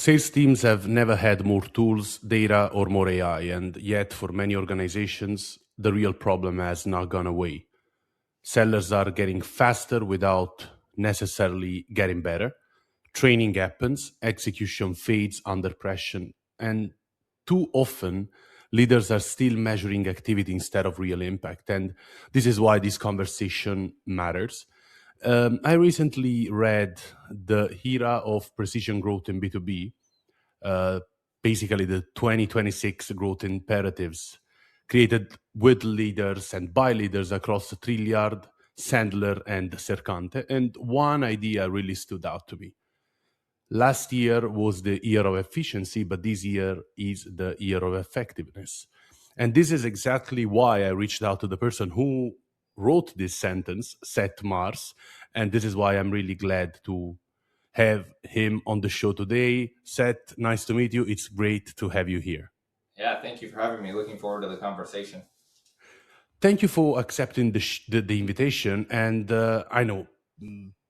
Sales teams have never had more tools, data, or more AI, and yet for many organizations, the real problem has not gone away. Sellers are getting faster without necessarily getting better. Training happens, execution fades under pressure, and too often leaders are still measuring activity instead of real impact. And this is why this conversation matters. I recently read The Era of Precision Growth in B2B, uh, basically the 2026 growth imperatives created with leaders and by leaders across Trilliad, Sandler, and Sercante. And one idea really stood out to me. Last year was the year of efficiency, but this year is the year of effectiveness. And this is exactly why I reached out to the person who wrote this sentence, Seth Marrs. And this is why I'm really glad to have him on the show today. Seth, nice to meet you. It's great to have you here. Yeah, thank you for having me. Looking forward to the conversation. Thank you for accepting the invitation. And I know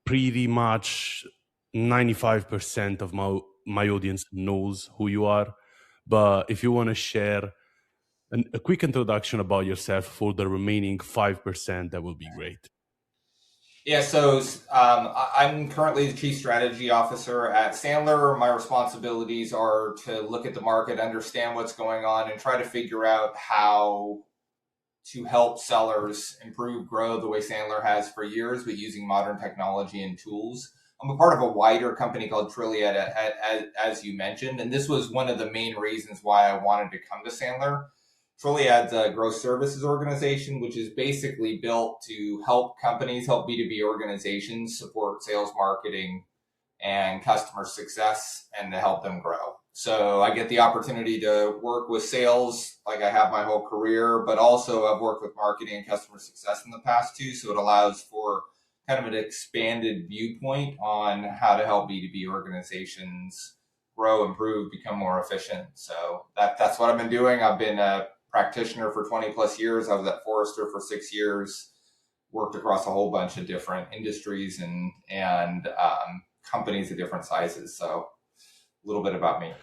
pretty much 95% of my audience knows who you are. But if you want to share a quick introduction about yourself for the remaining 5%, that would be great. Yeah, so I'm currently the Chief Strategy Officer at Sandler. My responsibilities are to look at the market, understand what's going on, and try to figure out how to help sellers improve, grow the way Sandler has for years, but using modern technology and tools. I'm a part of a wider company called Trilliad, as you mentioned, and this was one of the main reasons why I wanted to come to Sandler. Trilliad's a growth services organization, which is basically built to help companies, help B2B organizations support sales, marketing, and customer success, and to help them grow. So I get the opportunity to work with sales like I have my whole career, but also I've worked with marketing and customer success in the past too. So it allows for kind of an expanded viewpoint on how to help B2B organizations grow, improve, become more efficient. So that's what I've been doing. I've been a practitioner for 20 plus years. I was at Forrester for 6 years, worked across a whole bunch of different industries and companies of different sizes. So a little bit about me.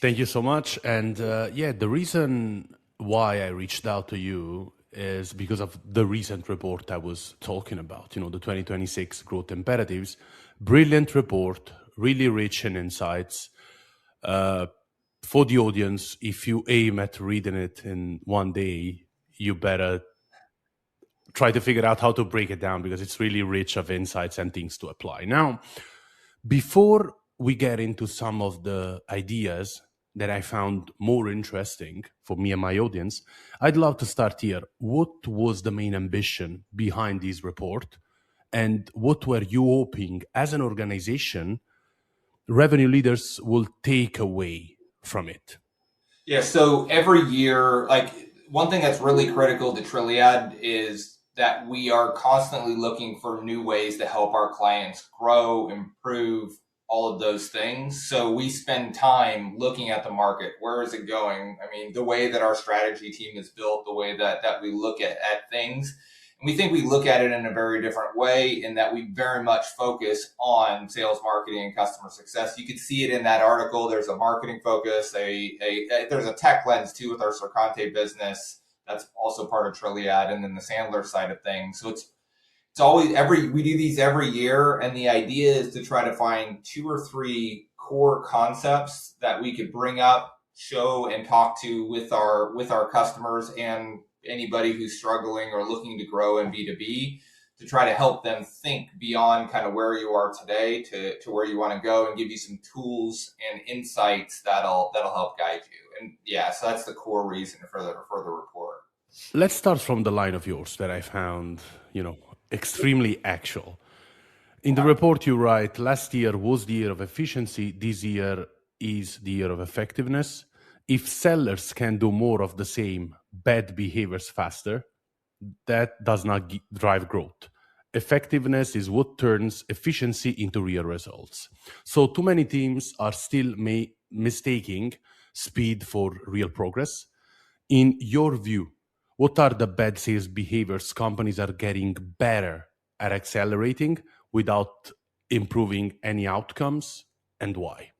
Thank you so much. And the reason why I reached out to you is because of the recent report I was talking about, the 2026 growth imperatives. Brilliant report, really rich in insights. For the audience, if you aim at reading it in one day, you better try to figure out how to break it down because it's really rich of insights and things to apply. Now, before we get into some of the ideas that I found more interesting for me and my audience, I'd love to start here. What was the main ambition behind this report? And what were you hoping as an organization revenue leaders will take away from it? Yeah, so every year, like one thing that's really critical to Trilliad is that we are constantly looking for new ways to help our clients grow, improve, all of those things. So we spend time looking at the market. Where is it going? I mean, the way that our strategy team is built, the way that we look at things. And we think we look at it in a very different way in that we very much focus on sales, marketing, and customer success. You could see it in that article. There's a marketing focus, there's a tech lens too with our Sercante business. That's also part of Trilliad, and then the Sandler side of things. So it's always we do these every year, and the idea is to try to find 2 or 3 core concepts that we could bring up, show, and talk to with our customers and anybody who's struggling or looking to grow in B2B, to try to help them think beyond kind of where you are today to where you want to go, and give you some tools and insights that'll help guide you. And yeah, so that's the core reason for the report. Let's start from the line of yours that I found, extremely actual. In the report you write, last year was the year of efficiency, this year is the year of effectiveness. If sellers can do more of the same bad behaviors faster, that does not drive growth. Effectiveness is what turns efficiency into real results. So too many teams are still mistaking speed for real progress. In your view, what are the bad sales behaviors companies are getting better at accelerating without improving any outcomes, and why?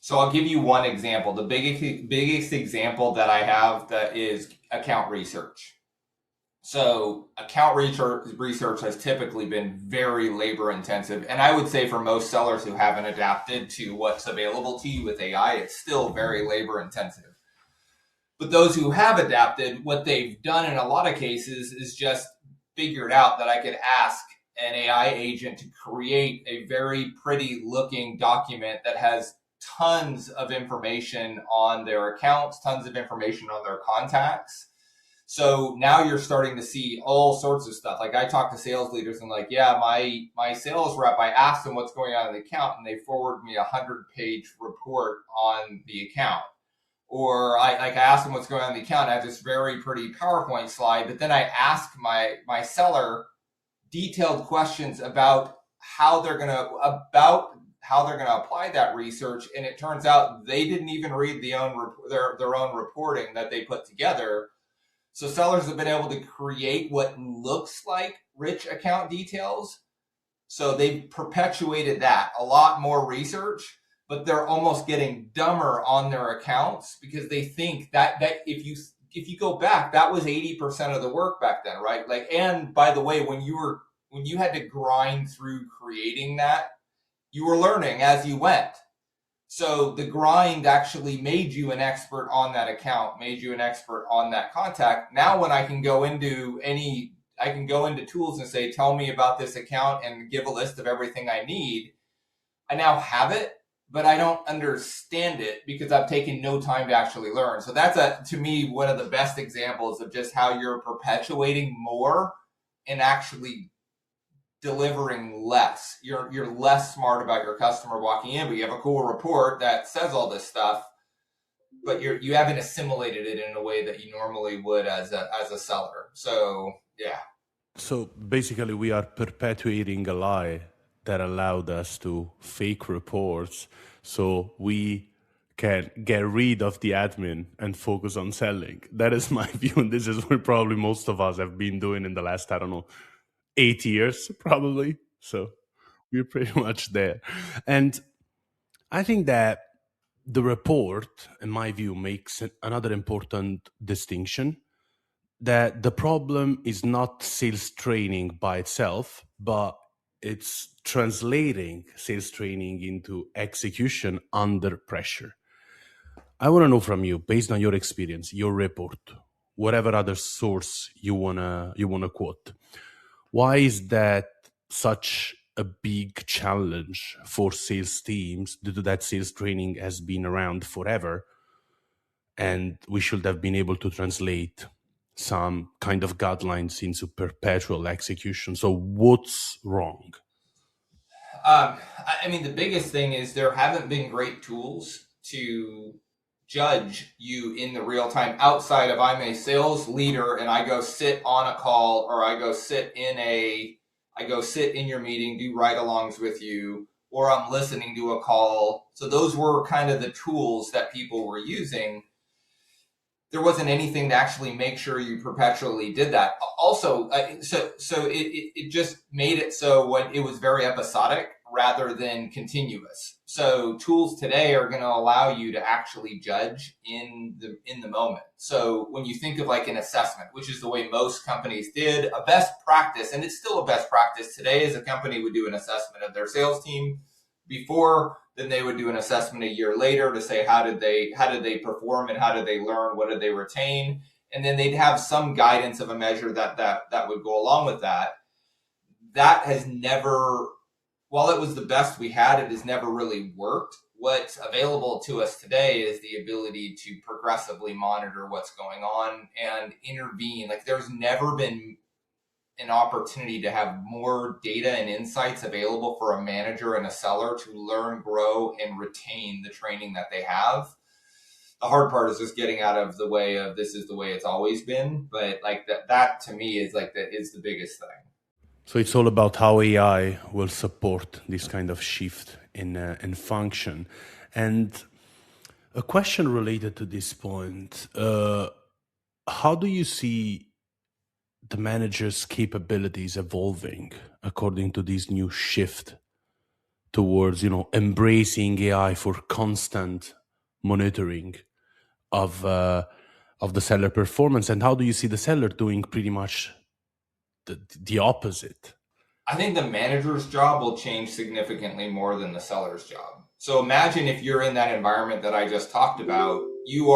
So I'll give you one example. The biggest example that I have that is account research. So account research has typically been very labor intensive. And I would say for most sellers who haven't adapted to what's available to you with AI, it's still very labor intensive. But those who have adapted, what they've done in a lot of cases is just figured out that I could ask an AI agent to create a very pretty looking document that has tons of information on their accounts, tons of information on their contacts. So now you're starting to see all sorts of stuff. Like I talk to sales leaders and like, yeah, my sales rep, I asked them what's going on in the account and they forward me 100-page report on the account. Or I asked them what's going on in the account. I have this very pretty PowerPoint slide, but then I ask my seller detailed questions about how they're going to apply that research. And it turns out they didn't even read their own reporting that they put together. So sellers have been able to create what looks like rich account details. So they've perpetuated that, a lot more research, but they're almost getting dumber on their accounts because they think that if you go back, that was 80% of the work back then, right? Like, and by the way, when you had to grind through creating that, you were learning as you went. So the grind actually made you an expert on that account, made you an expert on that contact. Now when I can go into tools and say, tell me about this account and give a list of everything I need, I now have it, but I don't understand it because I've taken no time to actually learn. So that's to me, one of the best examples of just how you're perpetuating more and actually delivering less. You're less smart about your customer walking in, but you have a cool report that says all this stuff, but you haven't assimilated it in a way that you normally would as a seller. So yeah. So basically, we are perpetuating a lie that allowed us to fake reports, so we can get rid of the admin and focus on selling. That is my view, and this is what probably most of us have been doing in the last, 8 years, probably. So we're pretty much there. And I think that the report, in my view, makes another important distinction, that the problem is not sales training by itself, but it's translating sales training into execution under pressure. I want to know from you, based on your experience, your report, whatever other source you wanna quote, why is that such a big challenge for sales teams due to that sales training has been around forever and we should have been able to translate some kind of guidelines into perpetual execution? So what's wrong? I mean, the biggest thing is there haven't been great tools to judge you in the real time outside of I'm a sales leader and I go sit on a call or I go sit in your meeting, do ride-alongs with you, or I'm listening to a call. So those were kind of the tools that people were using. There wasn't anything to actually make sure you perpetually did that. Also, so it just made it so when it was very episodic rather than continuous. So tools today are going to allow you to actually judge in the moment. So when you think of like an assessment, which is the way most companies did, a best practice, and it's still a best practice today, is a company would do an assessment of their sales team before, then they would do an assessment a year later to say how did they perform and how did they learn, what did they retain, and then they'd have some guidance of a measure that would go along with that. That has never, while it was the best we had, it has never really worked. What's available to us today is the ability to progressively monitor what's going on and intervene. Like there's never been an opportunity to have more data and insights available for a manager and a seller to learn, grow, and retain the training that they have. The hard part is just getting out of the way of this is the way it's always been. But like that to me is the biggest thing. So it's all about how AI will support this kind of shift in function. And a question related to this point, how do you see the manager's capabilities evolving according to this new shift towards, embracing AI for constant monitoring of the seller performance? And how do you see the seller doing pretty much the opposite? I think the manager's job will change significantly more than the seller's job. So imagine if you're in that environment that I just talked about, you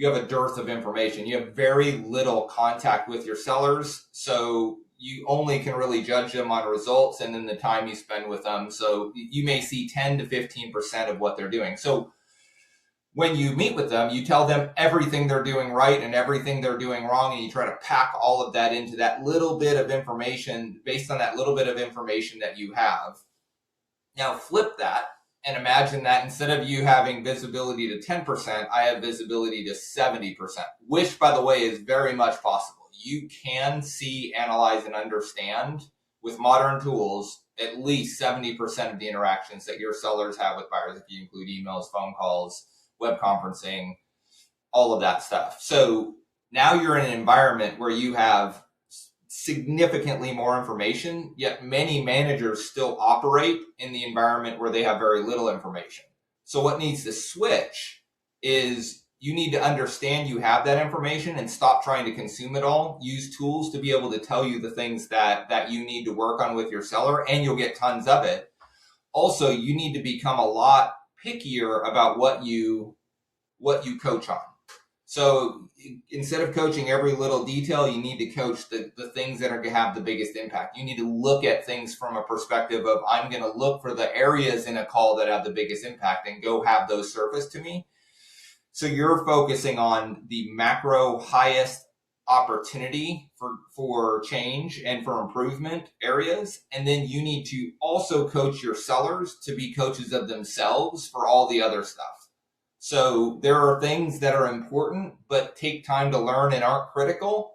have a dearth of information. You have very little contact with your sellers. So you only can really judge them on results and then the time you spend with them. So you may see 10 to 15% of what they're doing. So when you meet with them, you tell them everything they're doing right and everything they're doing wrong, and you try to pack all of that into that little bit of information based on that little bit of information that you have. Now flip that and imagine that instead of you having visibility to 10%, I have visibility to 70%, which, by the way, is very much possible. You can see, analyze, and understand with modern tools at least 70% of the interactions that your sellers have with buyers, if you include emails, phone calls, web conferencing, all of that stuff. So now you're in an environment where you have significantly more information, yet many managers still operate in the environment where they have very little information. So what needs to switch is you need to understand you have that information and stop trying to consume it all. Use tools to be able to tell you the things that you need to work on with your seller, and you'll get tons of it. Also, you need to become a lot pickier about what you coach on. So instead of coaching every little detail, you need to coach the things that are going to have the biggest impact. You need to look at things from a perspective of, I'm going to look for the areas in a call that have the biggest impact and go have those surface to me. So you're focusing on the macro highest opportunity for change and for improvement areas. And then you need to also coach your sellers to be coaches of themselves for all the other stuff. So there are things that are important, but take time to learn and aren't critical.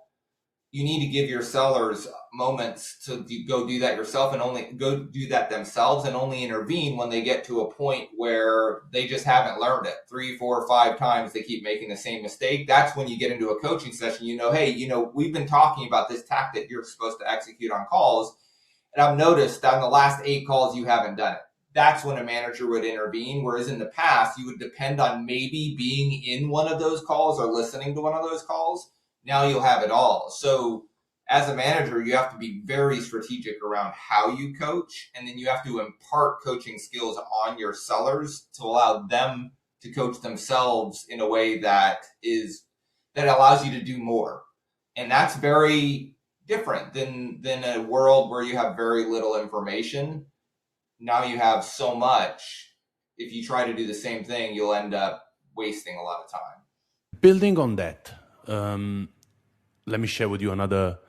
You need to give your sellers moments to go do that yourself and only go do that themselves, and only intervene when they get to a point where they just haven't learned it 3, 4, 5 times. They keep making the same mistake. That's when you get into a coaching session. Hey, we've been talking about this tactic you're supposed to execute on calls, and I've noticed that in the last 8 calls, you haven't done it. That's when a manager would intervene. Whereas in the past, you would depend on maybe being in one of those calls or listening to one of those calls. Now you'll have it all. So as a manager, you have to be very strategic around how you coach. And then you have to impart coaching skills on your sellers to allow them to coach themselves in a way that allows you to do more. And that's very different than a world where you have very little information. Now you have so much. If you try to do the same thing, you'll end up wasting a lot of time. Building on that, let me share with you another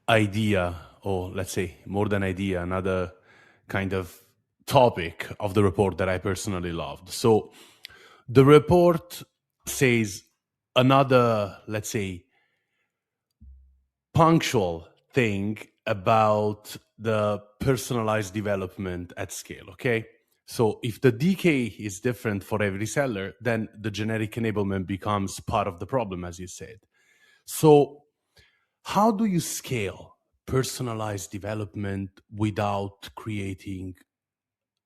idea, or let's say more than idea, another kind of topic of the report that I personally loved. So the report says another, let's say, punctual thing about the personalized development at scale, okay? So if the DK is different for every seller, then the generic enablement becomes part of the problem, as you said. So how do you scale personalized development without creating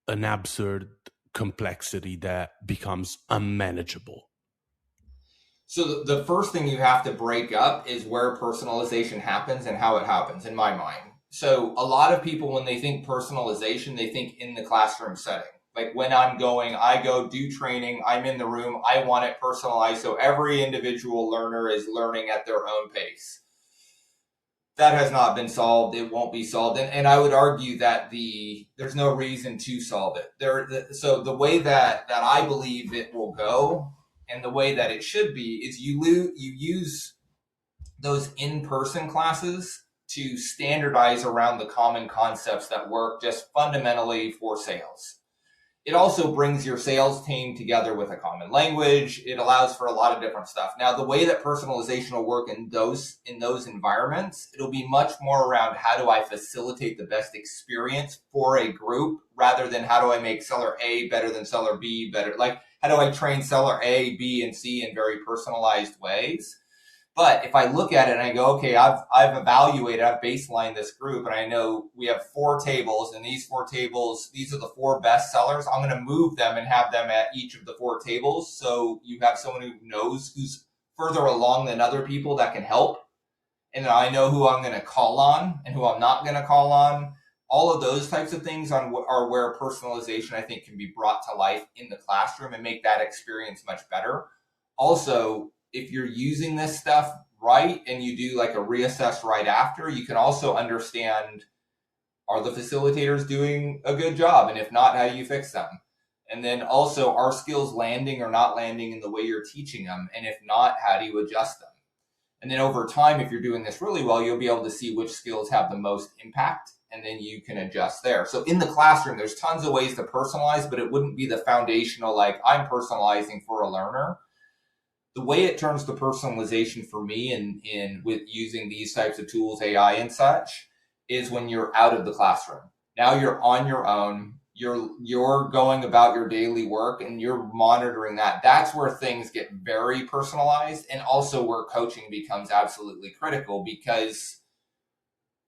an absurd complexity that becomes unmanageable? So the first thing you have to break up is where personalization happens and how it happens, in my mind. So a lot of people, when they think personalization, they think in the classroom setting. Like when I go do training, I'm in the room, I want it personalized so every individual learner is learning at their own pace. That has not been solved. It won't be solved. And I would argue that there's no reason to solve it. So the way that I believe it will go, and the way that it should be, is you use those in-person classes to standardize around the common concepts that work just fundamentally for sales. It also brings your sales team together with a common language. It allows for a lot of different stuff. Now, the way that personalization will work in those environments, it'll be much more around how do I facilitate the best experience for a group, rather than how do I make seller A better than seller B better. Like, how do I train seller A, B, and C in very personalized ways? But if I look at it and I go, okay, I've evaluated, I've baselined this group, and I know we have 4 tables, and these 4 tables, these are the 4 best sellers. I'm going to move them and have them at each of the 4 tables. So you have someone who knows who's further along than other people that can help. And I know who I'm going to call on and who I'm not going to call on. All of those types of things are where personalization, I think, can be brought to life in the classroom and make that experience much better. Also, if you're using this stuff right and you do like a reassess right after, you can also understand, are the facilitators doing a good job? And if not, how do you fix them? And then also, are skills landing or not landing in the way you're teaching them? And if not, how do you adjust them? And then over time, if you're doing this really well, you'll be able to see which skills have the most impact, and then you can adjust there. So in the classroom, there's tons of ways to personalize, but it wouldn't be the foundational, like I'm personalizing for a learner. The way it turns to personalization for me in with using these types of tools, AI and such, is when you're out of the classroom. Now you're on your own. You're going about your daily work and you're monitoring that. That's where things get very personalized, and also where coaching becomes absolutely critical, because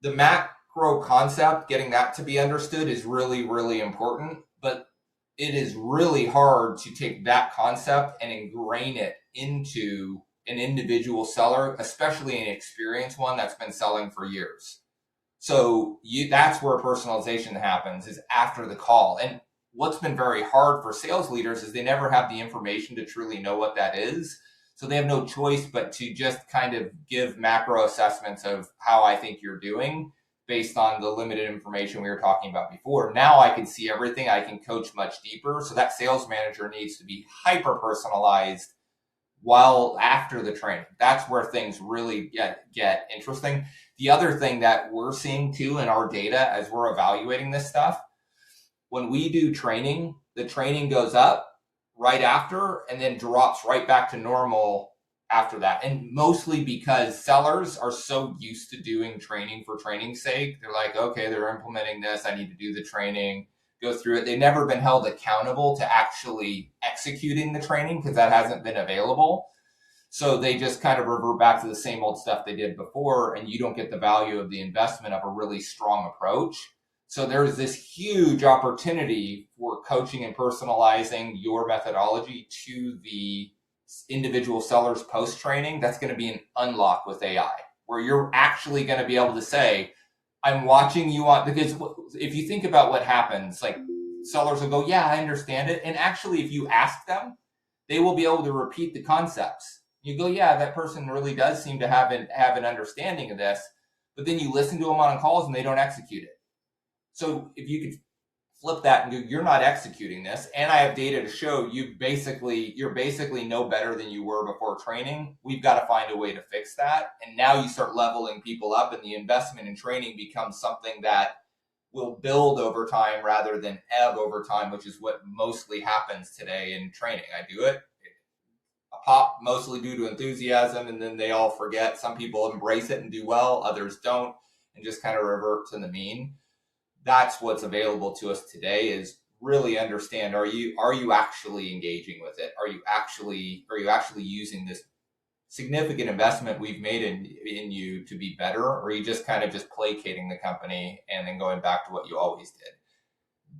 the macro concept, getting that to be understood, is really, really important. But it is really hard to take that concept and ingrain it into an individual seller, especially an experienced one that's been selling for years. So that's where personalization happens, is after the call. And what's been very hard for sales leaders is they never have the information to truly know what that is. So they have no choice but to just kind of give macro assessments of how I think you're doing based on the limited information we were talking about before. Now I can see everything. I can coach much deeper. So that sales manager needs to be hyper personalized while after the training. That's where things really get interesting. The other thing that we're seeing too in our data as we're evaluating this stuff, when we do training, the training goes up right after and then drops right back to normal after that. And mostly because sellers are so used to doing training for training's sake. They're like, okay, they're implementing this. I need to do the training, go through it. They've never been held accountable to actually executing the training because that hasn't been available. So they just kind of revert back to the same old stuff they did before, and you don't get the value of the investment of a really strong approach. So there's this huge opportunity for coaching and personalizing your methodology to the individual sellers post-training. That's going to be an unlock with AI, where you're actually going to be able to say, I'm watching you on, because if you think about what happens, like sellers will go, yeah, I understand it. And actually, if you ask them, they will be able to repeat the concepts. You go, yeah, that person really does seem to have an understanding of this, but then you listen to them on calls and they don't execute it. So if you could flip that and go, you're not executing this, and I have data to show you're basically no better than you were before training. We've got to find a way to fix that. And now you start leveling people up, and the investment in training becomes something that will build over time rather than ebb over time, which is what mostly happens today in training. I do it. Pop mostly due to enthusiasm, and then they all forget. Some people embrace it and do well, others don't, and just kind of revert to the mean. That's what's available to us today, is really understand, are you actually engaging with it? Are you actually using this significant investment we've made in you to be better, or are you just kind of just placating the company and then going back to what you always did?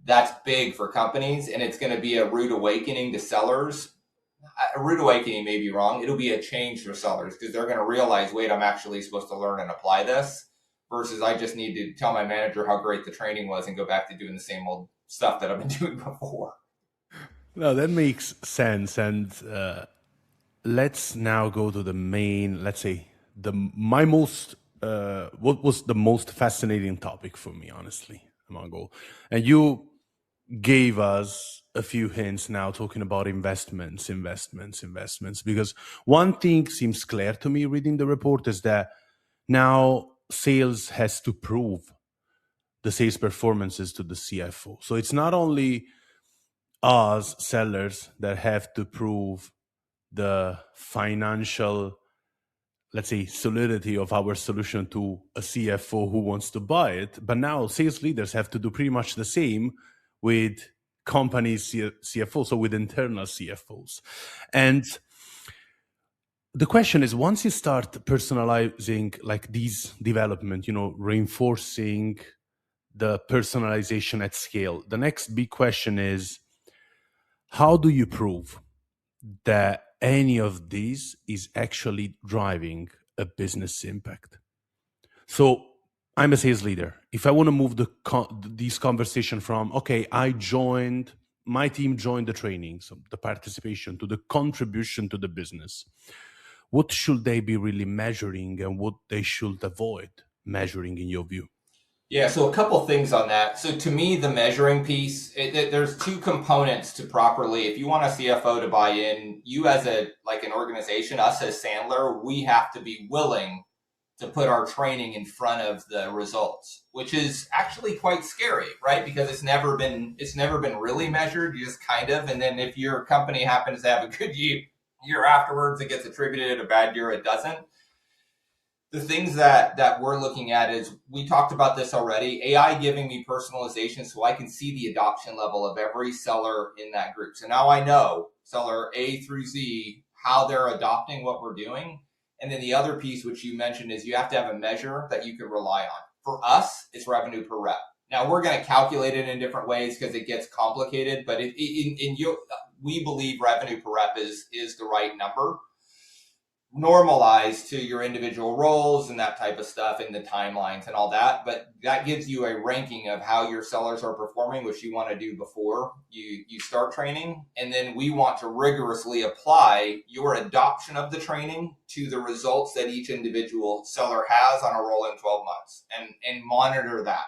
That's big for companies, and it's going to be a rude awakening to sellers. A rude awakening may be wrong. It'll be a change for sellers, because they're going to realize, wait, I'm actually supposed to learn and apply this, versus I just need to tell my manager how great the training was and go back to doing the same old stuff that I've been doing before. No, that makes sense. And let's now go to the main, let's say, what was the most fascinating topic for me, honestly, among all. And you gave us a few hints now talking about investments, because one thing seems clear to me reading the report is that now sales has to prove the sales performances to the CFO. So it's not only us sellers that have to prove the financial, let's say, solidity of our solution to a CFO who wants to buy it, but now sales leaders have to do pretty much the same with companies' CFOs, so with internal CFOs. And the question is, once you start personalizing like these development, reinforcing the personalization at scale, the next big question is, how do you prove that any of these is actually driving a business impact? So I'm a sales leader. If I want to move this conversation from, okay, my team joined the training, so the participation, to the contribution to the business, what should they be really measuring and what they should avoid measuring in your view? Yeah, so a couple things on that. So to me, the measuring piece, there's two components to properly, if you want a CFO to buy in, you as an organization, us as Sandler, we have to be willing to put our training in front of the results, which is actually quite scary, right? Because it's never been really measured. You just kind of, and then if your company happens to have a good year afterwards, it gets attributed. A bad year, it doesn't. The things that we're looking at is, we talked about this already, AI giving me personalization so I can see the adoption level of every seller in that group. So now I know seller A through Z, how they're adopting what we're doing. And then the other piece, which you mentioned, is you have to have a measure that you can rely on. For us, it's revenue per rep. Now, we're going to calculate it in different ways because it gets complicated, but we believe revenue per rep is the right number, normalized to your individual roles and that type of stuff and the timelines and all that. But that gives you a ranking of how your sellers are performing, which you want to do before you start training. And then we want to rigorously apply your adoption of the training to the results that each individual seller has on a rolling 12 months and monitor that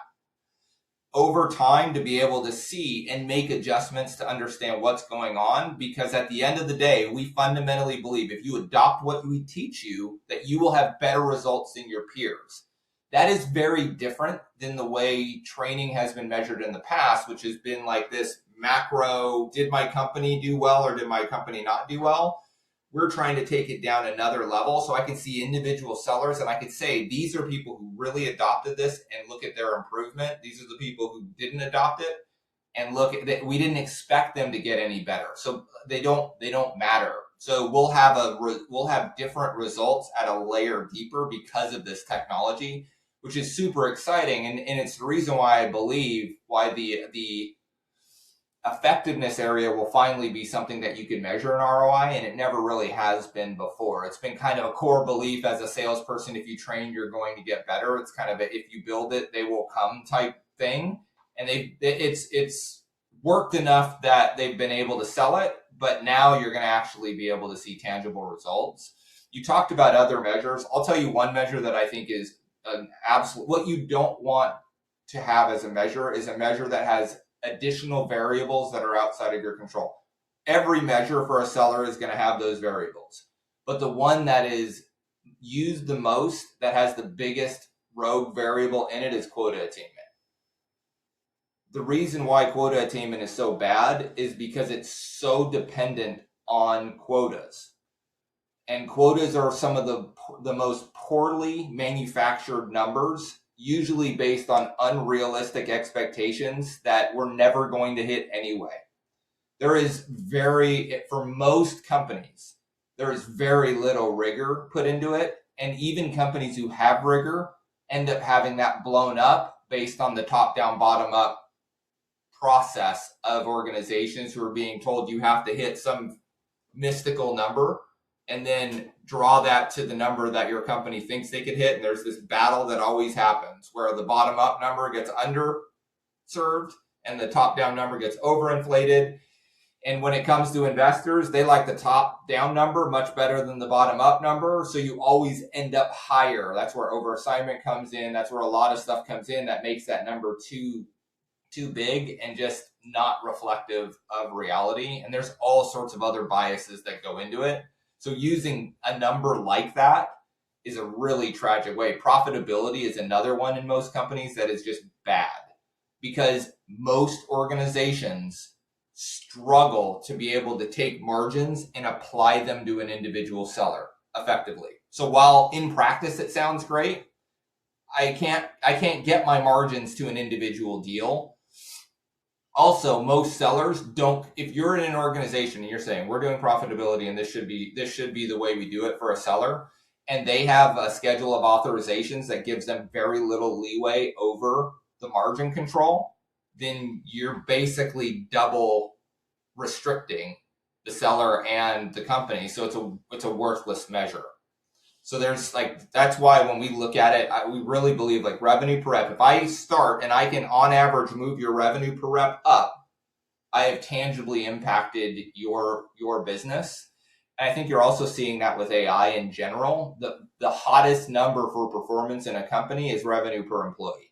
over time to be able to see and make adjustments to understand what's going on. Because at the end of the day, we fundamentally believe if you adopt what we teach you, that you will have better results than your peers. That is very different than the way training has been measured in the past, which has been like this macro, did my company do well or did my company not do well? We're trying to take it down another level so I can see individual sellers and I can say, these are people who really adopted this and look at their improvement. These are the people who didn't adopt it and look at that. We didn't expect them to get any better. So they don't matter. So we'll have different results at a layer deeper because of this technology, which is super exciting. And it's the reason why I believe why the effectiveness area will finally be something that you can measure in ROI, and it never really has been before. It's been kind of a core belief as a salesperson, if you train, you're going to get better. It's kind of if you build it, they will come type thing. And it's worked enough that they've been able to sell it, but now you're going to actually be able to see tangible results. You talked about other measures. I'll tell you one measure that I think is an absolute, what you don't want to have as a measure is a measure that has additional variables that are outside of your control. Every measure for a seller is going to have those variables, but the one that is used the most, that has the biggest rogue variable in it, is quota attainment. The reason why quota attainment is so bad is because it's so dependent on quotas. And quotas are some of the most poorly manufactured numbers, usually based on unrealistic expectations that we're never going to hit anyway. For most companies, there is very little rigor put into it. And even companies who have rigor end up having that blown up based on the top-down, bottom-up process of organizations who are being told you have to hit some mystical number and then draw that to the number that your company thinks they could hit. And there's this battle that always happens where the bottom up number gets underserved and the top down number gets overinflated. And when it comes to investors, they like the top down number much better than the bottom up number. So you always end up higher. That's where overassignment comes in. That's where a lot of stuff comes in that makes that number too big and just not reflective of reality. And there's all sorts of other biases that go into it. So using a number like that is a really tragic way. Profitability is another one in most companies that is just bad, because most organizations struggle to be able to take margins and apply them to an individual seller effectively. So while in practice it sounds great, I can't get my margins to an individual deal. Also, most sellers don't, if you're in an organization and you're saying we're doing profitability and this should be the way we do it for a seller, and they have a schedule of authorizations that gives them very little leeway over the margin control, then you're basically double restricting the seller and the company. So it's a worthless measure. So there's like, that's why when we look at it, we really believe like revenue per rep. If I start and I can on average move your revenue per rep up, I have tangibly impacted your business. And I think you're also seeing that with AI in general. The hottest number for performance in a company is revenue per employee.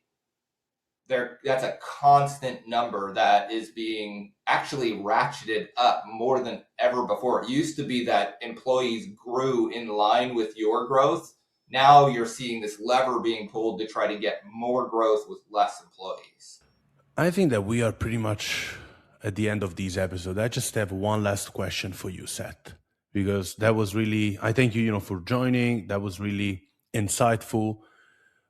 That's a constant number that is being actually ratcheted up more than ever before. It used to be that employees grew in line with your growth. Now you're seeing this lever being pulled to try to get more growth with less employees. I think that we are pretty much at the end of this episode. I just have one last question for you, Seth, because that was really, I thank you, for joining. That was really insightful.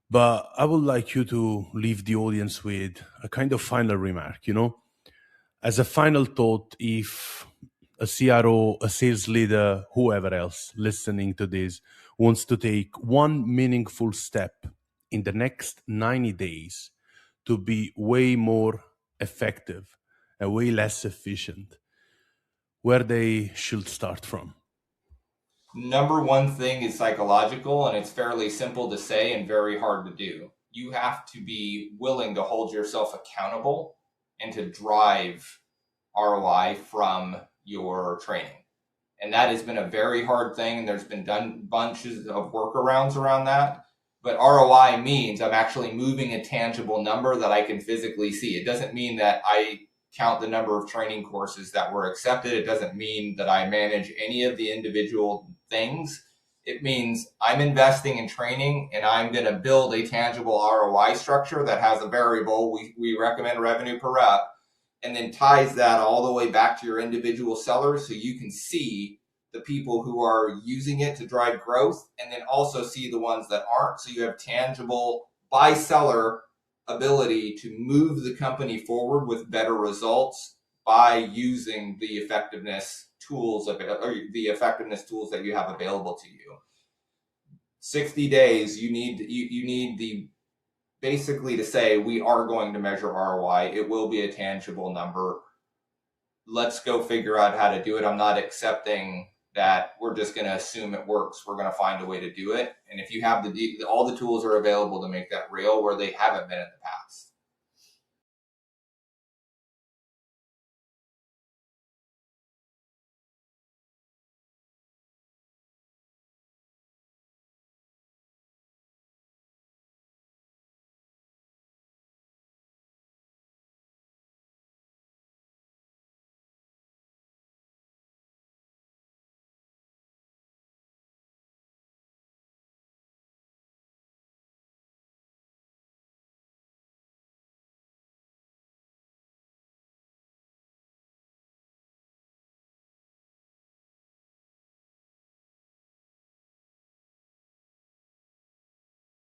But I would like you to leave the audience with a kind of final remark, as a final thought. If a CRO, a sales leader, whoever else listening to this wants to take one meaningful step in the next 90 days to be way more effective and way less efficient, where they should start from? Number one thing is psychological, and it's fairly simple to say and very hard to do. You have to be willing to hold yourself accountable and to drive ROI from your training. And that has been a very hard thing, and there's been done bunches of workarounds around that. But ROI means I'm actually moving a tangible number that I can physically see. It doesn't mean that I count the number of training courses that were accepted. It doesn't mean that I manage any of the individual things. It means I'm investing in training, and I'm going to build a tangible ROI structure that has a variable. We recommend revenue per rep, and then ties that all the way back to your individual sellers, so you can see the people who are using it to drive growth, and then also see the ones that aren't. So you have tangible by seller ability to move the company forward with better results by using the effectiveness tools that you have available to you. 60 days, you need the basically to say we are going to measure ROI. It will be a tangible number. Let's go figure out how to do it. I'm not accepting that we're just going to assume it works. We're going to find a way to do it. And if you have all the tools are available to make that real, where they haven't been in the past.